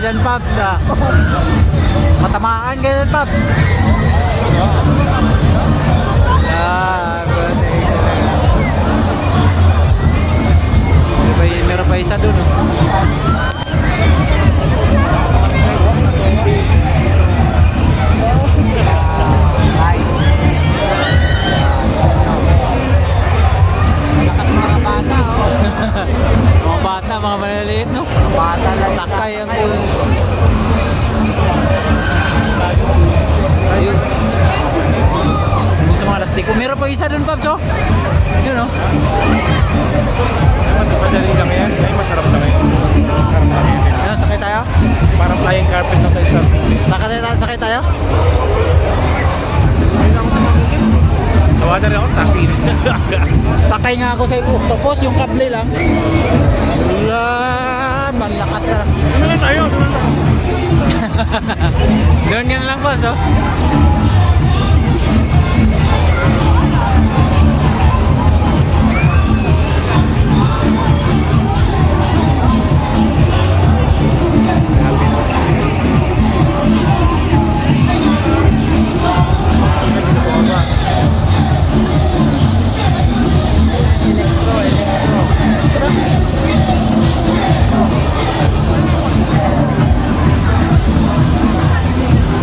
dyan, Paps. Matamaan ka dyan, Paps. Meron pa isa dun, oh. Mga bata, mga maliliit, no? Bata lang. Sakay ang ayun. Sa mga lastiko. Meron pa isa dun, Paps, oh. Yun, oh. Madali lang yan. Ay, masarap lang yan. Masarap lang yan. Ano, sakay tayo? Parang flying carpet na sa isang. Sakay tayo? Tawanan rin ako sa taxi. Sakay nga ako sa octopus, yung kable lang. Wala, malakas na. Ano lang tayo? Doon yan lang, Paps, oh.